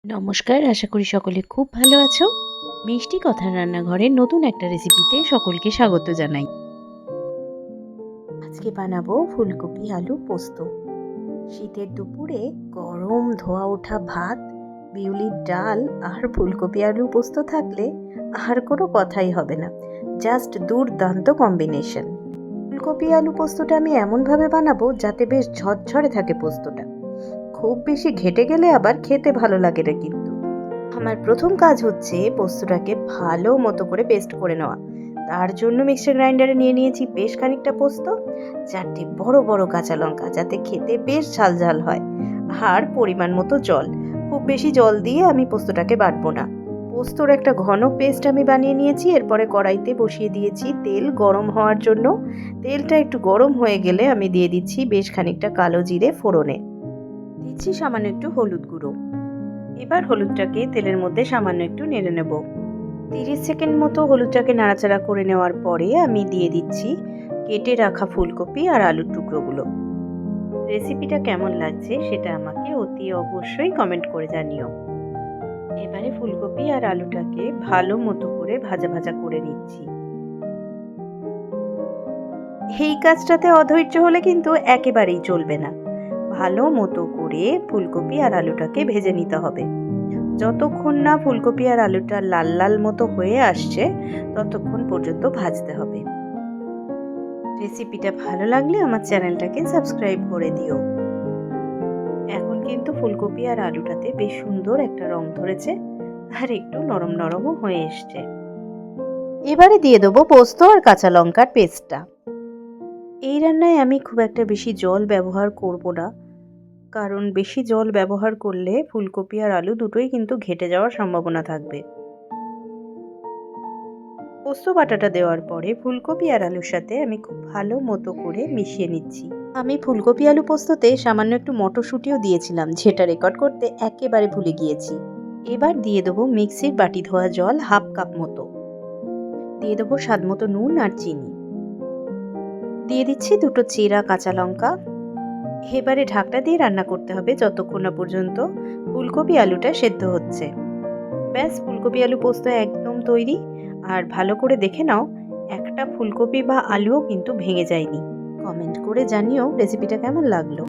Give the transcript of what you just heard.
নমস্কার, আশা করি সকলে খুব ভালো আছো। মিষ্টি কথার রান্নাঘরের নতুন একটা রেসিপিতে সকলকে স্বাগত জানাই। আজকে বানাবো ফুলকপি আলু পোস্ত। শীতের দুপুরে গরম ধোয়া ওঠা ভাত, বিউলির ডাল আর ফুলকপি আলু পোস্ত থাকলে আর কোনো কথাই হবে না। জাস্ট দুর্দান্ত কম্বিনেশন। ফুলকপি আলু পোস্তটা আমি এমনভাবে বানাবো যাতে বেশ ঝরঝরে থাকে পোস্তটা। খুব বেশি ঘেটে গেলে আবার খেতে ভালো লাগে না কিন্তু। আমার প্রথম কাজ হচ্ছে পোস্তটাকে ভালো মতো করে পেস্ট করে নেওয়া। তার জন্য মিক্সচার গ্রাইন্ডারে নিয়ে নিয়েছি বেশ খানিকটা পোস্ত, 4টে বড় বড় কাঁচা লঙ্কা যাতে খেতে বেশ ঝাল ঝাল হয়, আর পরিমাণ মতো জল। খুব বেশি জল দিয়ে আমি পোস্তটাকে বাটবো না। পোস্তর একটা ঘন পেস্ট আমি বানিয়ে নিয়েছি। এরপরে কড়াইতে বসিয়ে দিয়েছি তেল গরম হওয়ার জন্য। তেলটা একটু গরম হয়ে গেলে আমি দিয়ে দিচ্ছি বেশ খানিকটা কালো জিরে ফোড়নে। দিচ্ছি সামান্য একটু হলুদ গুঁড়ো। এবার হলুদটাকে তেলের মধ্যে সামান্য একটু নেড়ে নেব। 30 সেকেন্ড মতো হলুদটাকে নাড়াচাড়া করে নেওয়ার পরে আমি দিয়ে দিচ্ছি কেটে রাখা ফুলকপি আর আলুর টুকরোগুলো। রেসিপিটা কেমন লাগছে সেটা আমাকে অতি অবশ্যই কমেন্ট করে জানিও। এবারে ফুলকপি আর আলুটাকে ভালো মতো করে ভাজা ভাজা করে নিচ্ছি। এই কাজটাতে অধৈর্য হলে কিন্তু একেবারেই চলবে না। ভালো মতো করে ফুলকপি আর আলুটাকে ভেজে নিতে হবে। যতক্ষণ না ফুলকপি আর আলুটা লাল লাল মতো হয়ে আসছে ততক্ষণ পর্যন্ত ভাজতে হবে। রেসিপিটা ভালো লাগলে আমার চ্যানেলটাকে সাবস্ক্রাইব করে দিও। এখন কিন্তু ফুলকপি আর আলুটাতে বেশ সুন্দর একটা রং ধরেছে আর একটু নরম নরমও হয়ে এসছে। এবারে দিয়ে দেবো পোস্ত আর কাঁচা লঙ্কার পেস্টটা। এই রান্নায় আমি খুব একটা বেশি জল ব্যবহার করব না, কারণ বেশি জল ব্যবহার করলে ফুলকপি আর আলু দুটোই কিন্তু ঘেটে যাওয়ার সম্ভাবনা থাকবে। পোস্ত বাটাটা দেওয়ার পরে ফুলকপি আর আলুর সাথে আমি খুব ভালো মতো করে মিশিয়ে নিচ্ছি। আমি ফুলকপি আলু পোস্ততে সামান্য একটু মটরশুঁটিও দিয়েছিলাম, যেটা রেকর্ড করতে একেবারে ভুলে গিয়েছি। এবার দিয়ে দেবো মিক্সির বাটি ধোয়া জল হাফ কাপ মতো। দিয়ে দেবো স্বাদ মতো নুন আর চিনি। দিয়ে দিচ্ছি দুটো চেরা কাঁচা লঙ্কা। এবারে ঢাকনা দিয়ে রান্না করতে হবে যতক্ষণ না পর্যন্ত ফুলকপি আলুটা সেদ্ধ হচ্ছে। ব্যাস, ফুলকপি আলু পোস্ত একদম তৈরি। আর ভালো করে দেখে নাও, একটা ফুলকপি বা আলুও কিন্তু ভেঙে যায়নি। কমেন্ট করে জানিও রেসিপিটা কেমন লাগলো।